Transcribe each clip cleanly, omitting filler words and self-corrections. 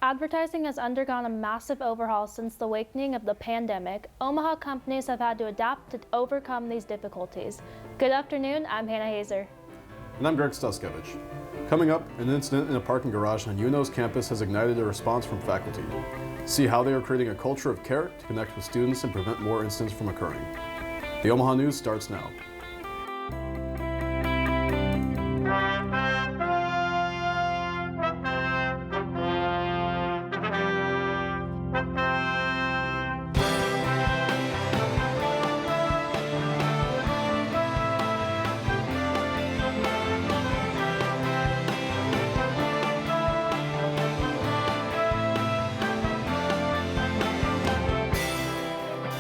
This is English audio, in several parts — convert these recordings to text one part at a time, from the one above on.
Advertising has undergone a massive overhaul since the awakening of the pandemic. Omaha companies have had to adapt to overcome these difficulties. Good afternoon, I'm Hannah Hazer. And I'm Greg Stuskevich. Coming up, an incident in a parking garage on UNO's campus has ignited a response from faculty. See how they are creating a culture of care to connect with students and prevent more incidents from occurring. The Omaha News starts now.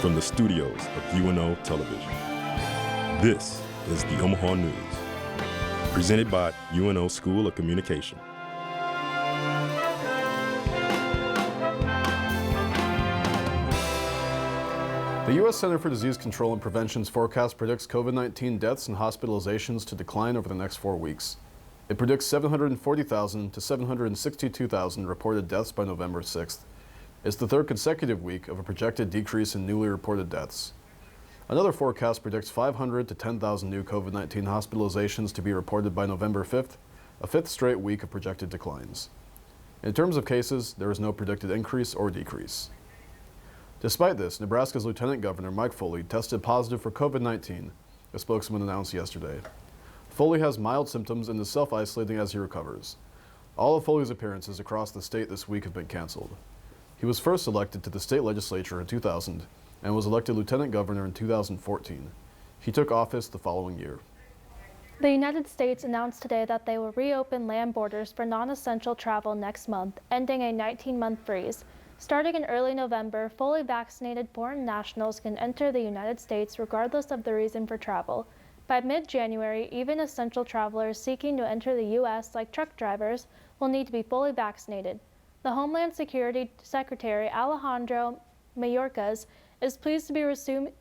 From the studios of UNO Television, this is the Omaha News, presented by UNO School of Communication. The U.S. Center for Disease Control and Prevention's forecast predicts COVID-19 deaths and hospitalizations to decline over the next 4 weeks. It predicts 740,000 to 762,000 reported deaths by November 6th. It's the third consecutive week of a projected decrease in newly reported deaths. Another forecast predicts 500 to 10,000 new COVID-19 hospitalizations to be reported by November 5th, a fifth straight week of projected declines. In terms of cases, there is no predicted increase or decrease. Despite this, Nebraska's Lieutenant Governor Mike Foley tested positive for COVID-19, a spokesman announced yesterday. Foley has mild symptoms and is self-isolating as he recovers. All of Foley's appearances across the state this week have been canceled. He was first elected to the state legislature in 2000 and was elected lieutenant governor in 2014. He took office the following year. The United States announced today that they will reopen land borders for non-essential travel next month, ending a 19-month freeze. Starting in early November, fully vaccinated foreign nationals can enter the United States regardless of the reason for travel. By mid-January, even essential travelers seeking to enter the U.S., like truck drivers, will need to be fully vaccinated. The Homeland Security Secretary Alejandro Mayorkas is pleased to be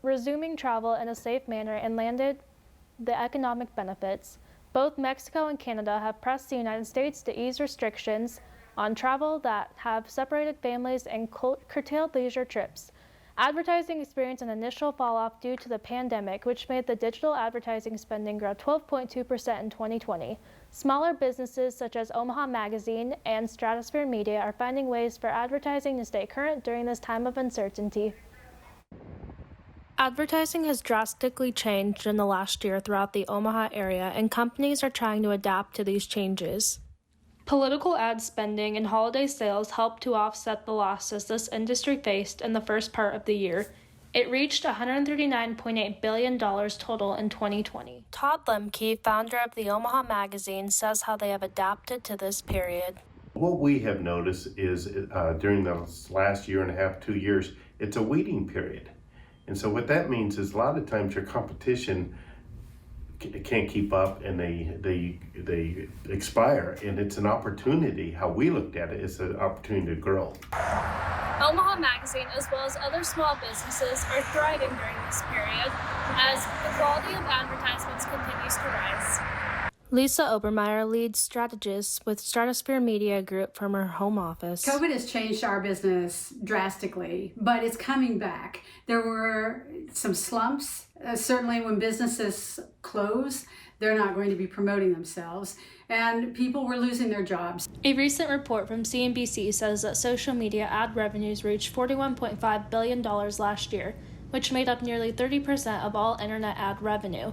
resuming travel in a safe manner and landed the economic benefits. Both Mexico and Canada have pressed the United States to ease restrictions on travel that have separated families and curtailed leisure trips. Advertising experienced an initial fall-off due to the pandemic, which made the digital advertising spending grow 12.2% in 2020. Smaller businesses such as Omaha Magazine and Stratosphere Media are finding ways for advertising to stay current during this time of uncertainty. Advertising has drastically changed in the last year throughout the Omaha area, and companies are trying to adapt to these changes. Political ad spending and holiday sales helped to offset the losses this industry faced in the first part of the year. It reached $139.8 billion total in 2020. Todd Lemke, founder of the Omaha Magazine, says how they have adapted to this period. What we have noticed is during the last year and a half, 2 years, it's a waiting period. And so what that means is a lot of times your competition can't keep up and they expire, and it's an opportunity. How we looked at it is an opportunity to grow. Omaha Magazine, as well as other small businesses, are thriving during this period as the quality of advertisements continues to rise. Lisa Obermeyer leads strategists with Stratosphere Media Group from her home office. COVID has changed our business drastically, but it's coming back. There were some slumps. Certainly when businesses close, they're not going to be promoting themselves, and people were losing their jobs. A recent report from CNBC says that social media ad revenues reached $41.5 billion last year, which made up nearly 30% of all internet ad revenue.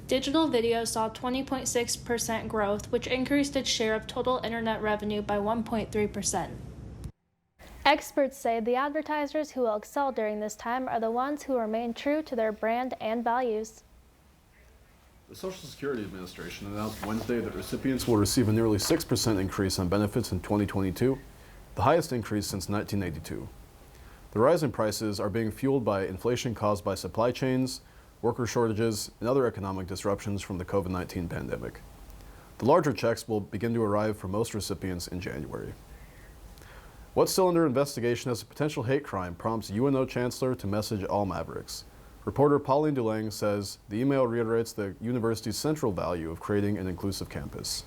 Digital video saw 20.6% growth, which increased its share of total internet revenue by 1.3%. Experts say the advertisers who will excel during this time are the ones who remain true to their brand and values. The Social Security Administration announced Wednesday that recipients will receive a nearly 6% increase on benefits in 2022, the highest increase since 1982. The rise in prices are being fueled by inflation caused by supply chains, worker shortages, and other economic disruptions from the COVID-19 pandemic. The larger checks will begin to arrive for most recipients in January. What's still under investigation as a potential hate crime prompts UNO Chancellor to message all Mavericks. Reporter Pauline DeLange says the email reiterates the university's central value of creating an inclusive campus.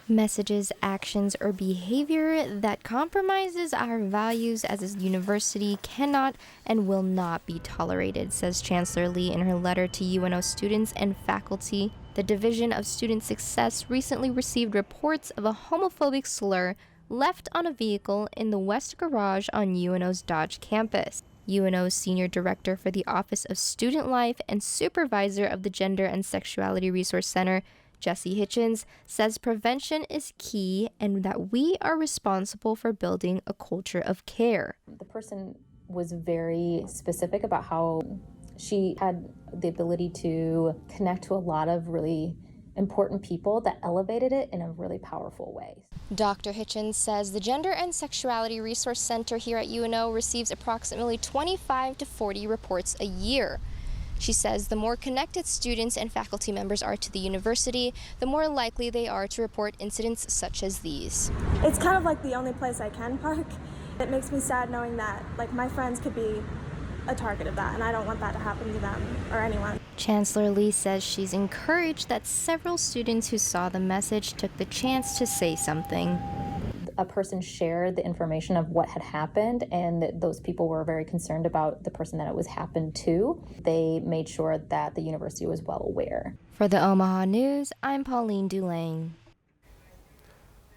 Messages, actions, or behavior that compromises our values as a university cannot and will not be tolerated, says Chancellor Lee in her letter to UNO students and faculty. The Division of Student Success recently received reports of a homophobic slur left on a vehicle in the West Garage on UNO's Dodge campus. UNO's Senior Director for the Office of Student Life and Supervisor of the Gender and Sexuality Resource Center, Jesse Hitchens, says prevention is key and that we are responsible for building a culture of care. The person was very specific about how she had the ability to connect to a lot of really important people that elevated it in a really powerful way. Dr. Hitchens says the Gender and Sexuality Resource Center here at UNO receives approximately 25 to 40 reports a year. She says the more connected students and faculty members are to the university, the more likely they are to report incidents such as these. It's kind of like the only place I can park. It makes me sad knowing that my friends could be a target of that, and I don't want that to happen to them or anyone. Chancellor Lee says she's encouraged that several students who saw the message took the chance to say something. A person shared the information of what had happened, and those people were very concerned about the person that it was happened to. They made sure that the university was well aware. For the Omaha News, I'm Pauline Dulane.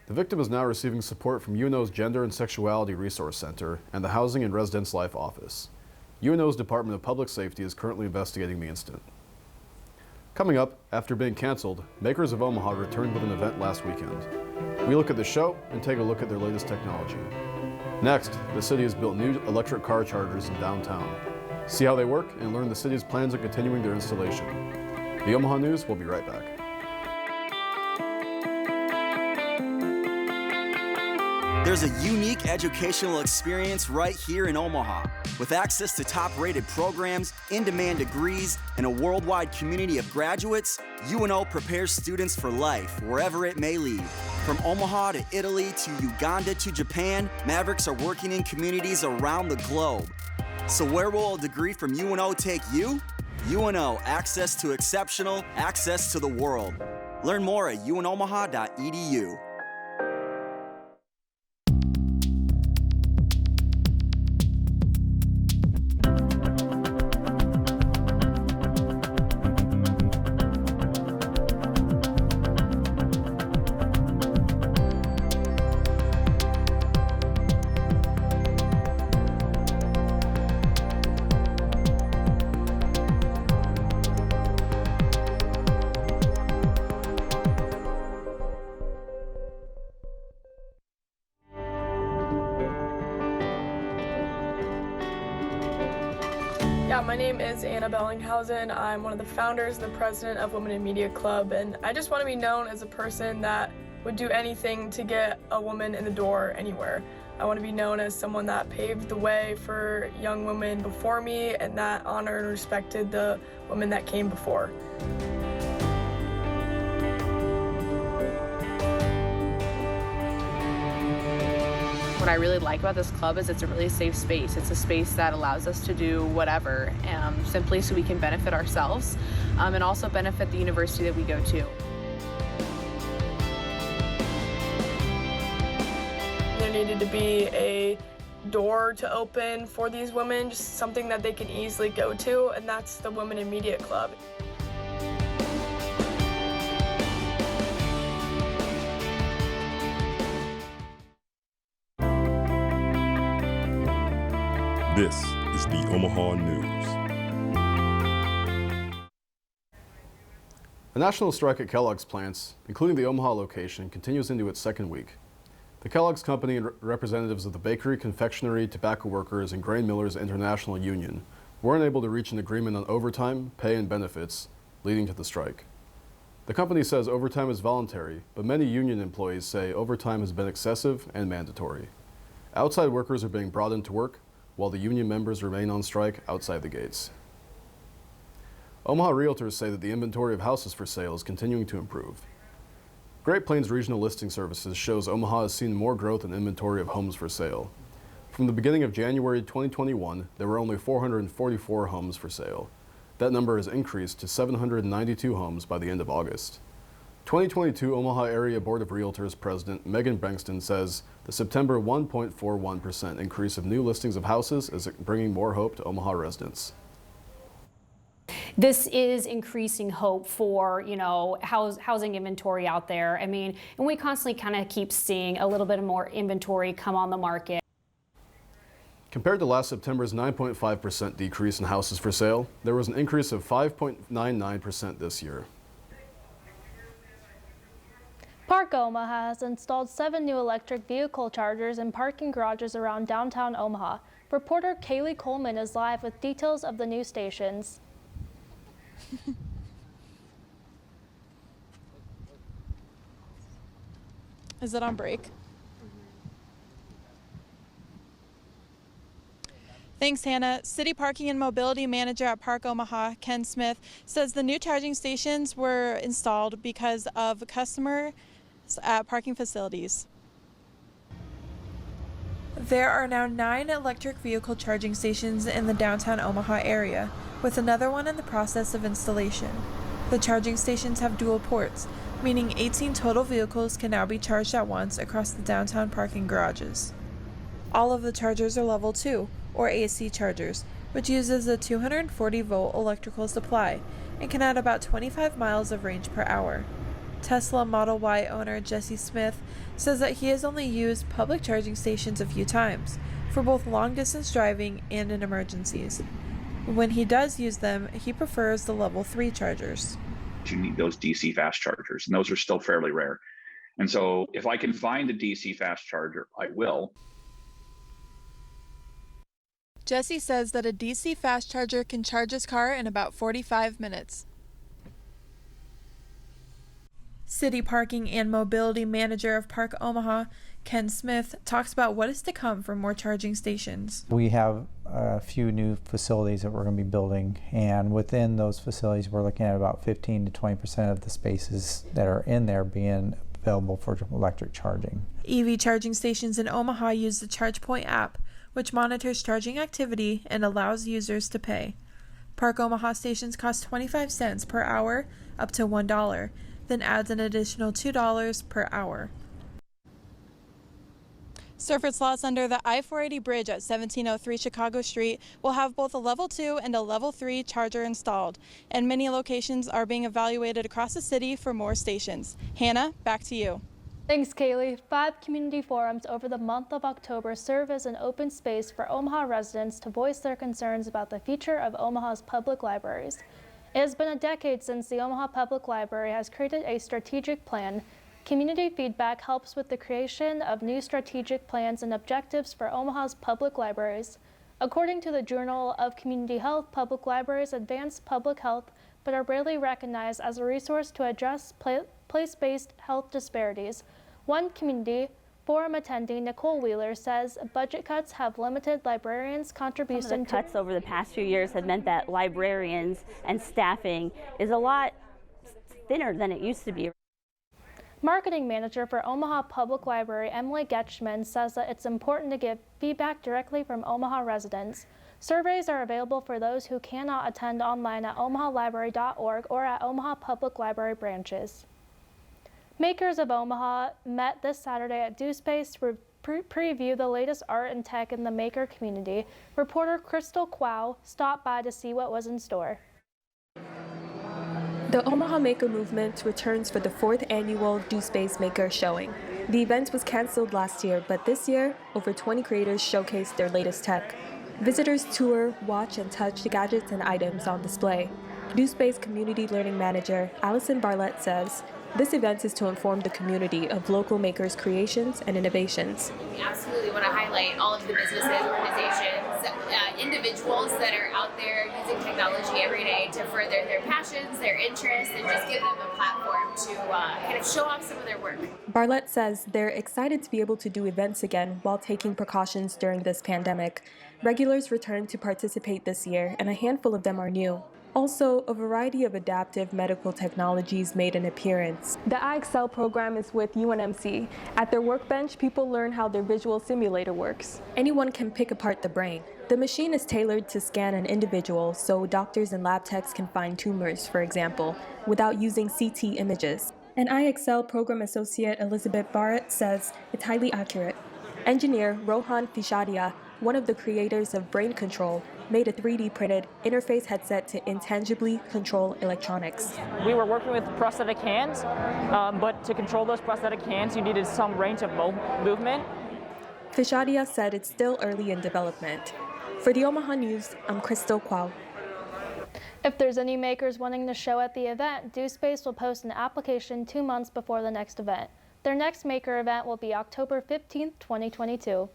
The victim is now receiving support from UNO's Gender and Sexuality Resource Center and the Housing and Residence Life Office. UNO's Department of Public Safety is currently investigating the incident. Coming up, after being canceled, Makers of Omaha returned with an event last weekend. We look at the show and take a look at their latest technology. Next, the city has built new electric car chargers in downtown. See how they work and learn the city's plans on continuing their installation. The Omaha News will be right back. There's a unique educational experience right here in Omaha. With access to top-rated programs, in-demand degrees, and a worldwide community of graduates, UNO prepares students for life, wherever it may lead. From Omaha to Italy to Uganda to Japan, Mavericks are working in communities around the globe. So where will a degree from UNO take you? UNO, access to exceptional, access to the world. Learn more at unomaha.edu. Yeah, my name is Anna Bellinghausen. I'm one of the founders and the president of Women in Media Club, and I just want to be known as a person that would do anything to get a woman in the door anywhere. I want to be known as someone that paved the way for young women before me and that honored and respected the women that came before. What I really like about this club is it's a really safe space. It's a space that allows us to do whatever, simply so we can benefit ourselves and also benefit the university that we go to. There needed to be a door to open for these women, just something that they can easily go to, and that's the Women in Media Club. This is the Omaha News. A national strike at Kellogg's plants, including the Omaha location, continues into its second week. The Kellogg's Company and representatives of the Bakery, Confectionery, Tobacco Workers, and Grain Millers International Union were unable to reach an agreement on overtime, pay, and benefits, leading to the strike. The company says overtime is voluntary, but many union employees say overtime has been excessive and mandatory. Outside workers are being brought into work, while the union members remain on strike outside the gates. Omaha realtors say that the inventory of houses for sale is continuing to improve. Great Plains Regional Listing Services shows Omaha has seen more growth in inventory of homes for sale. From the beginning of January 2021, there were only 444 homes for sale. That number has increased to 792 homes by the end of August. 2022 Omaha Area Board of Realtors President Megan Bankston says the September 1.41% increase of new listings of houses is bringing more hope to Omaha residents. This is increasing hope for, housing inventory out there. I mean, and we constantly kind of keep seeing a little bit more inventory come on the market. Compared to last September's 9.5% decrease in houses for sale, there was an increase of 5.99% this year. Park Omaha has installed 7 new electric vehicle chargers in parking garages around downtown Omaha. Reporter Kaylee Coleman is live with details of the new stations. Is it on break? Thanks, Hannah. City Parking and Mobility Manager at Park Omaha, Ken Smith, says the new charging stations were installed because of customers at parking facilities. There are now 9 electric vehicle charging stations in the downtown Omaha area, with another one in the process of installation. The charging stations have dual ports, meaning 18 total vehicles can now be charged at once across the downtown parking garages. All of the chargers are level 2, or AC chargers, which uses a 240-volt electrical supply and can add about 25 miles of range per hour. Tesla Model Y owner Jesse Smith says that he has only used public charging stations a few times, for both long-distance driving and in emergencies. When he does use them, he prefers the level 3 chargers. You need those DC fast chargers, and those are still fairly rare. And so if I can find a DC fast charger, I will. Jesse says that a DC fast charger can charge his car in about 45 minutes. City Parking and Mobility Manager of Park Omaha, Ken Smith, talks about what is to come for more charging stations. We have a few new facilities that we're going to be building, and within those facilities we're looking at about 15 to 20% of the spaces that are in there being available for electric charging. EV charging stations in Omaha use the ChargePoint app, which monitors charging activity and allows users to pay. Park Omaha stations cost 25 cents per hour up to $1, then adds an additional $2 per hour. Surface slots under the I-480 bridge at 1703 Chicago Street will have both a level 2 and a level 3 charger installed, and many locations are being evaluated across the city for more stations. Hannah, back to you. Thanks, Kaylee. 5 community forums over the month of October serve as an open space for Omaha residents to voice their concerns about the future of Omaha's public libraries. It has been a decade since the Omaha Public Library has created a strategic plan. Community feedback helps with the creation of new strategic plans and objectives for Omaha's public libraries. According to the Journal of Community Health, public libraries advance public health but are rarely recognized as a resource to address place-based health disparities. One community forum attendee, Nicole Wheeler, says budget cuts have limited librarians' contribution Some of the cuts over the past few years have meant that librarians and staffing is a lot thinner than it used to be. Marketing manager for Omaha Public Library, Emily Getchman, says that it's important to get feedback directly from Omaha residents. Surveys are available for those who cannot attend online at omahalibrary.org or at Omaha Public Library branches. Makers of Omaha met this Saturday at DoSpace to preview the latest art and tech in the maker community. Reporter Crystal Quao stopped by to see what was in store. The Omaha Maker Movement returns for the 4th annual DoSpace Maker showing. The event was canceled last year, but this year, over 20 creators showcased their latest tech. Visitors tour, watch, and touch the gadgets and items on display. DoSpace Community Learning Manager Allison Barlett says, this event is to inform the community of local makers' creations and innovations. We absolutely want to highlight all of the businesses, organizations, individuals that are out there using technology every day to further their passions, their interests, and just give them a platform to kind of show off some of their work. Barlett says they're excited to be able to do events again while taking precautions during this pandemic. Regulars returned to participate this year, and a handful of them are new. Also, a variety of adaptive medical technologies made an appearance. The iExcel program is with UNMC. At their workbench, people learn how their visual simulator works. Anyone can pick apart the brain. The machine is tailored to scan an individual, so doctors and lab techs can find tumors, for example, without using CT images. And IXL Program Associate Elizabeth Barrett says it's highly accurate. Engineer Rohan Fishadia, one of the creators of Brain Control, made a 3D printed interface headset to intangibly control electronics. We were working with prosthetic hands, but to control those prosthetic hands, you needed some range of movement. Fishadia said it's still early in development. For the Omaha News, I'm Crystal Kwao. If there's any makers wanting to show at the event, DoSpace will post an application 2 months before the next event. Their next maker event will be October 15th, 2022.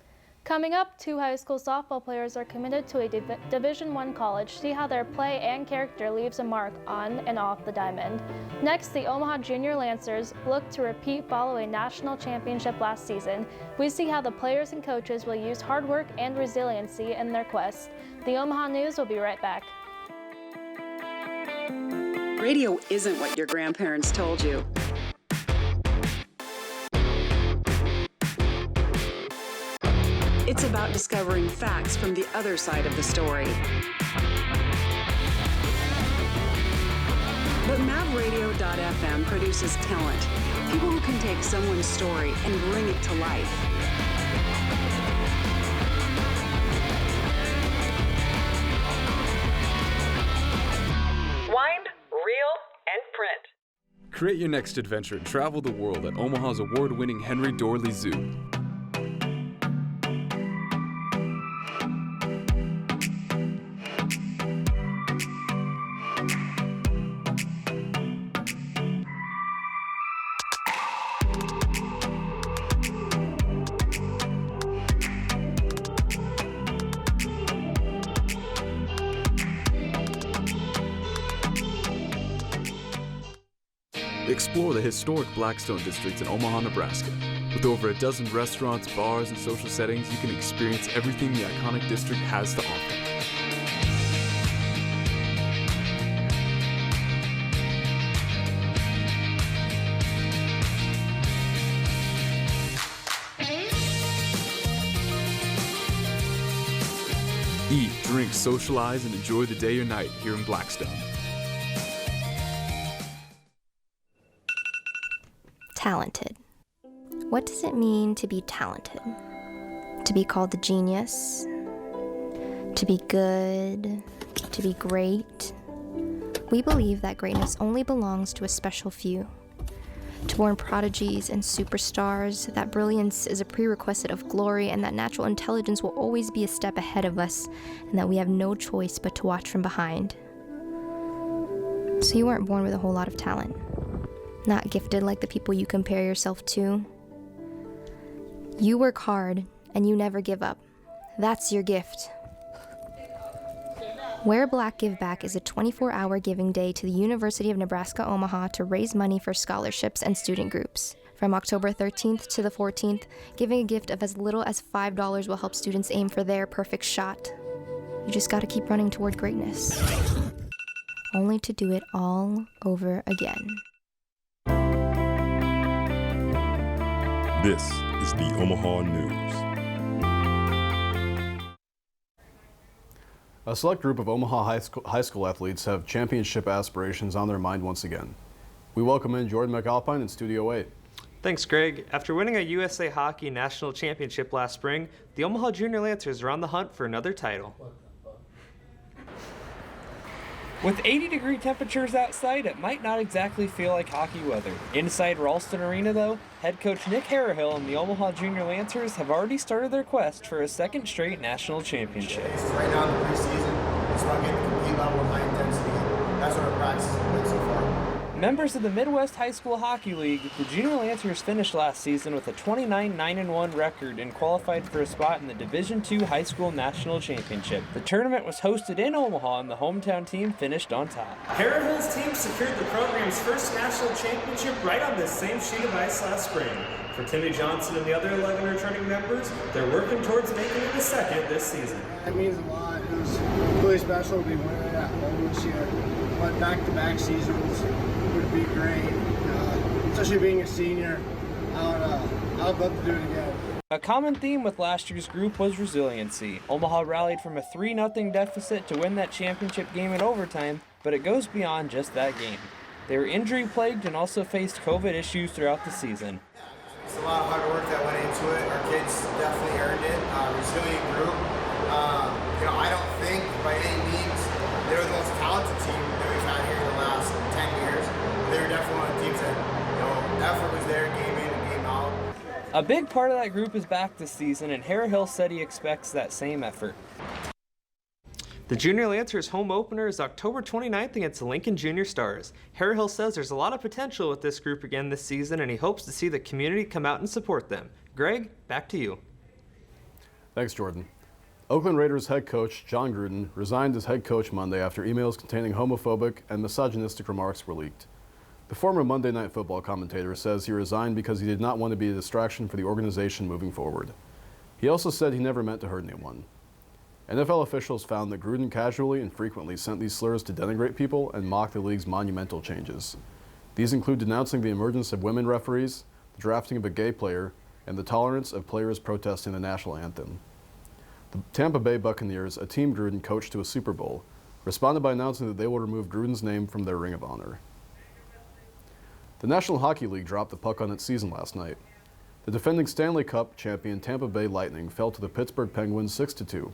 Coming up, 2 high school softball players are committed to a Division I college. See how their play and character leaves a mark on and off the diamond. Next, the Omaha Junior Lancers look to repeat following national championship last season. We see how the players and coaches will use hard work and resiliency in their quest. The Omaha News will be right back. Radio isn't what your grandparents told you. It's about discovering facts from the other side of the story. But MavRadio.fm produces talent, people who can take someone's story and bring it to life. Wind, reel, and print. Create your next adventure and travel the world at Omaha's award-winning Henry Dorley Zoo. Explore the historic Blackstone district in Omaha, Nebraska. With over a dozen restaurants, bars, and social settings, you can experience everything the iconic district has to offer. Eat, drink, socialize, and enjoy the day or night here in Blackstone. Talented. What does it mean to be talented? To be called a genius? To be good? To be great? We believe that greatness only belongs to a special few. To born prodigies and superstars, that brilliance is a prerequisite of glory and that natural intelligence will always be a step ahead of us and that we have no choice but to watch from behind. So you weren't born with a whole lot of talent. Not gifted like the people you compare yourself to. You work hard and you never give up. That's your gift. Wear Black Give Back is a 24-hour giving day to the University of Nebraska Omaha to raise money for scholarships and student groups. From October 13th to the 14th, giving a gift of as little as $5 will help students aim for their perfect shot. You just gotta keep running toward greatness. Only to do it all over again. This is the Omaha News. A select group of Omaha high school athletes have championship aspirations on their mind once again. We welcome in Jordan McAlpine in Studio 8. Thanks, Greg. After winning a USA Hockey National Championship last spring, the Omaha Junior Lancers are on the hunt for another title. With 80-degree temperatures outside, it might not exactly feel like hockey weather. Inside Ralston Arena, though, head coach Nick Harrahill and the Omaha Junior Lancers have already started their quest for a second straight national championship. Right now in the preseason, it's about getting the complete level of high intensity. That's what our practice has been so far. Members of the Midwest High School Hockey League, the Junior Lancers finished last season with a 29-9-1 record and qualified for a spot in the Division II High School National Championship. The tournament was hosted in Omaha and the hometown team finished on top. Harrahill's team secured the program's first national championship right on this same sheet of ice last spring. For Timmy Johnson and the other 11 returning members, they're working towards making it the second this season. It means a lot. It was really special to be winning it at home this year. But back-to-back seasons would be great. Especially being a senior, I'd love to do it again. A common theme with last year's group was resiliency. Omaha rallied from a 3-0 deficit to win that championship game in overtime, but it goes beyond just that game. They were injury-plagued and also faced COVID issues throughout the season. It's a lot of hard work that went into it. Our kids definitely earned it. Resilient group. I don't think by any means they were the most talented team that we've had here in the last 10 years. They were definitely one of the teams that, effort was there, game in and game out. A big part of that group is back this season, and Harry Hill said he expects that same effort. The Junior Lancers home opener is October 29th against the Lincoln Junior Stars. Harry Hill says there's a lot of potential with this group again this season, and he hopes to see the community come out and support them. Greg, back to you. Thanks, Jordan. Oakland Raiders head coach John Gruden resigned as head coach Monday after emails containing homophobic and misogynistic remarks were leaked. The former Monday Night Football commentator says he resigned because he did not want to be a distraction for the organization moving forward. He also said he never meant to hurt anyone. NFL officials found that Gruden casually and frequently sent these slurs to denigrate people and mock the league's monumental changes. These include denouncing the emergence of women referees, the drafting of a gay player, and the tolerance of players protesting the national anthem. The Tampa Bay Buccaneers, a team Gruden coached to a Super Bowl, responded by announcing that they will remove Gruden's name from their Ring of Honor. The National Hockey League dropped the puck on its season last night. The defending Stanley Cup champion Tampa Bay Lightning fell to the Pittsburgh Penguins 6-2.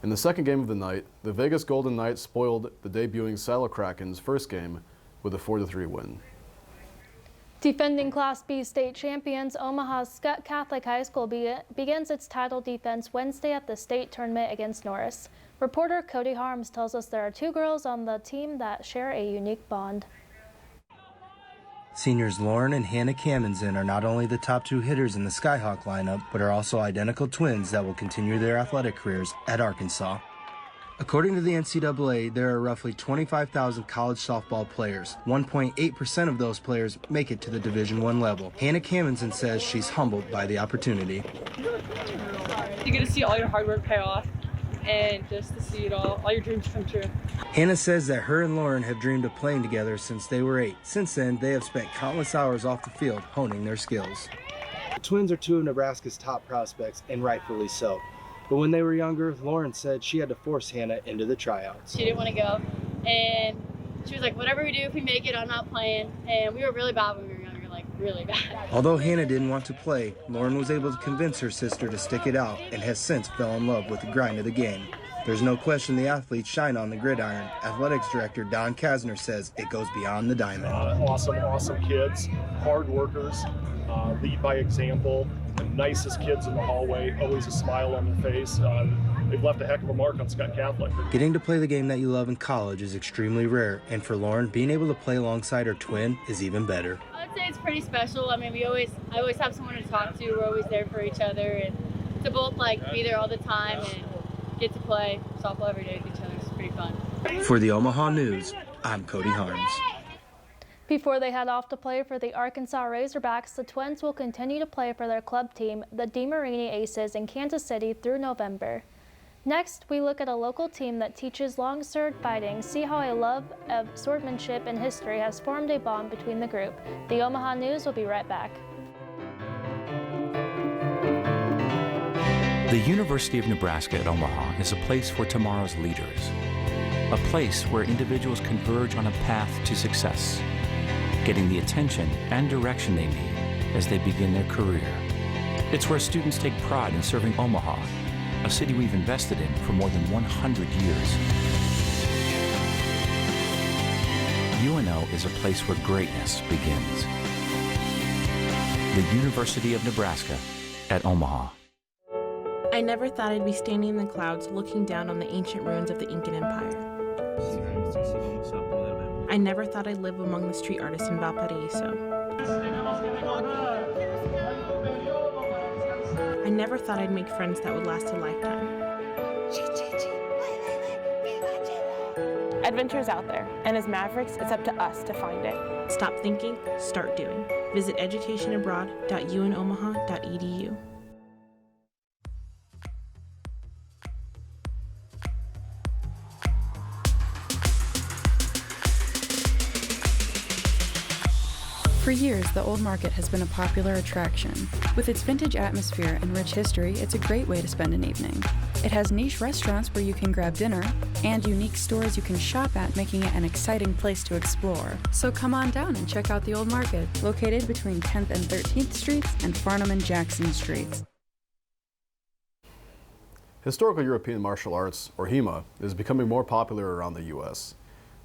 In the second game of the night, the Vegas Golden Knights spoiled the debuting Seattle Kraken's first game with a 4-3 win. Defending Class B state champions, Omaha's Scott Catholic High School begins its title defense Wednesday at the state tournament against Norris. Reporter Cody Harms tells us there are two girls on the team that share a unique bond. Seniors Lauren and Hannah Camenzind are not only the top two hitters in the Skyhawk lineup, but are also identical twins that will continue their athletic careers at Arkansas. According to the NCAA, there are roughly 25,000 college softball players. 1.8% of those players make it to the Division I level. Hannah Camenzind says she's humbled by the opportunity. You get to see all your hard work pay off and just to see it all your dreams come true. Hannah says that her and Lauren have dreamed of playing together since they were 8. Since then, they have spent countless hours off the field honing their skills. The twins are two of Nebraska's top prospects, and rightfully so. But when they were younger, Lauren said she had to force Hannah into the tryouts. She didn't want to go, and she was like, whatever we do, if we make it, I'm not playing. And we were really bad when we were younger, like really bad. Although Hannah didn't want to play, Lauren was able to convince her sister to stick it out and has since fell in love with the grind of the game. There's no question the athletes shine on the gridiron. Athletics director Don Kasner says it goes beyond the diamond. Awesome kids, hard workers, lead by example, the nicest kids in the hallway, always a smile on their face. They've left a heck of a mark on Scott Catholic. Getting to play the game that you love in college is extremely rare, and for Lauren, being able to play alongside her twin is even better. I'd say it's pretty special. I mean, I always have someone to talk to. We're always there for each other, and to both be there all the time and get to play softball every day with each other. It's pretty fun. For the Omaha News, I'm Cody Harms. Before they head off to play for the Arkansas Razorbacks, the Twins will continue to play for their club team, the DeMarini Aces, in Kansas City through November. Next, we look at a local team that teaches long sword fighting, see how a love of swordsmanship and history has formed a bond between the group. The Omaha News will be right back. The University of Nebraska at Omaha is a place for tomorrow's leaders, a place where individuals converge on a path to success, getting the attention and direction they need as they begin their career. It's where students take pride in serving Omaha, a city we've invested in for more than 100 years. UNO is a place where greatness begins. The University of Nebraska at Omaha. I never thought I'd be standing in the clouds looking down on the ancient ruins of the Incan Empire. I never thought I'd live among the street artists in Valparaiso. I never thought I'd make friends that would last a lifetime. Adventure's out there, and as Mavericks, it's up to us to find it. Stop thinking, start doing. Visit educationabroad.unomaha.edu. For years, the Old Market has been a popular attraction. With its vintage atmosphere and rich history, it's a great way to spend an evening. It has niche restaurants where you can grab dinner, and unique stores you can shop at, making it an exciting place to explore. So come on down and check out the Old Market, located between 10th and 13th Streets and Farnham and Jackson Streets. Historical European martial arts, or HEMA, is becoming more popular around the U.S.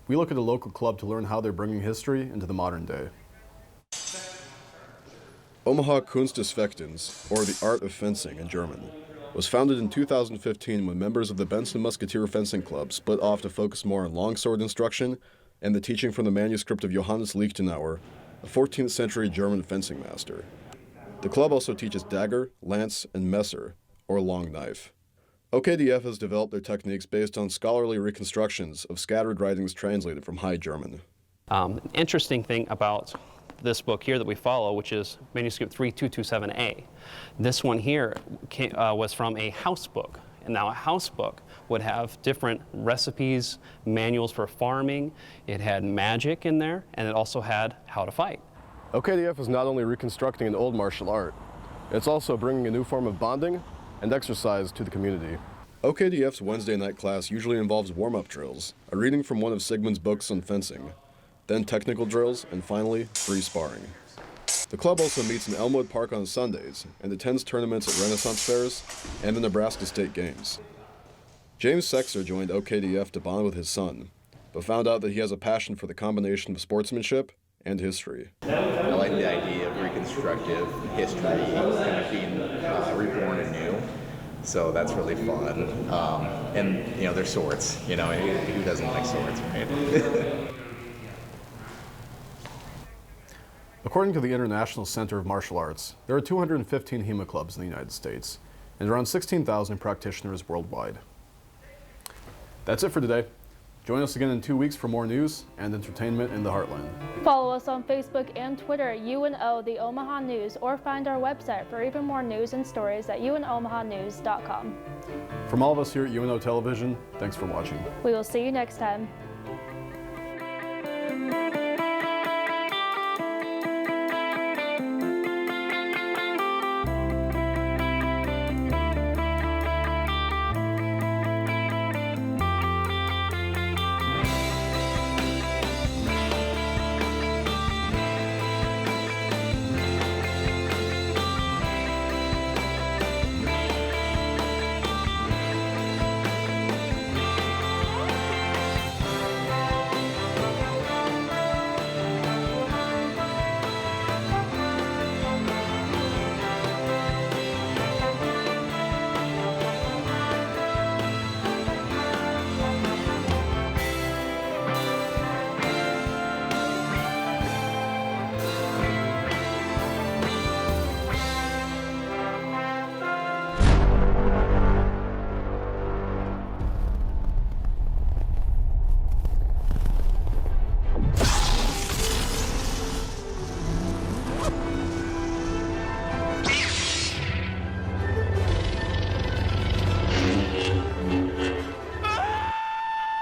We look at a local club to learn how they're bringing history into the modern day. Omaha Kunst des Fechtens, or the Art of Fencing in German, was founded in 2015 when members of the Benson Musketeer Fencing Club split off to focus more on longsword instruction and the teaching from the manuscript of Johannes Lichtenauer, a 14th century German fencing master. The club also teaches dagger, lance, and messer, or long knife. OKDF has developed their techniques based on scholarly reconstructions of scattered writings translated from High German. Interesting thing about this book here that we follow, which is manuscript 3227A. This one here was from a house book. And now a house book would have different recipes, manuals for farming. It had magic in there, and it also had how to fight. OKDF is not only reconstructing an old martial art, it's also bringing a new form of bonding and exercise to the community. OKDF's Wednesday night class usually involves warm-up drills, a reading from one of Sigmund's books on fencing, then technical drills, and finally, free sparring. The club also meets in Elmwood Park on Sundays and attends tournaments at Renaissance fairs and the Nebraska State Games. James Sexer joined OKDF to bond with his son, but found out that he has a passion for the combination of sportsmanship and history. I like the idea of reconstructive history, kind of being reborn anew. So that's really fun. And, you know, they're swords. You know, who doesn't like swords, right? According to the International Center of Martial Arts, there are 215 HEMA clubs in the United States and around 16,000 practitioners worldwide. That's it for today. Join us again in 2 weeks for more news and entertainment in the Heartland. Follow us on Facebook and Twitter at UNO, the Omaha News, or find our website for even more news and stories at unomahanews.com. From all of us here at UNO Television, thanks for watching. We will see you next time.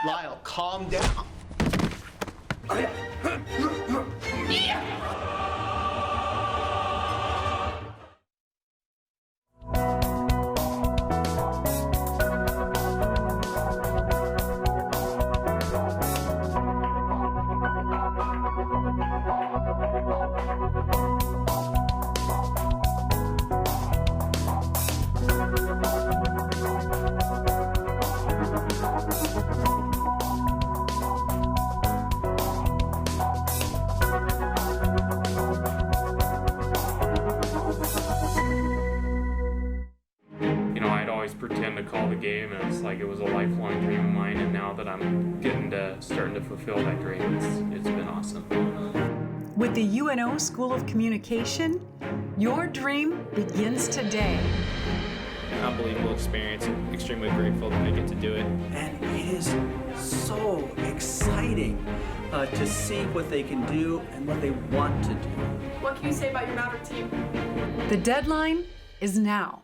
Lyle, calm down. Pretend to call the game, and it's like it was a lifelong dream of mine, and now that I'm starting to fulfill that dream, it's been awesome. With the UNO School of Communication, your dream begins today. Unbelievable experience, extremely grateful that I get to do it. And it is so exciting to see what they can do and what they want to do. What can you say about your Maverick team? The deadline is now.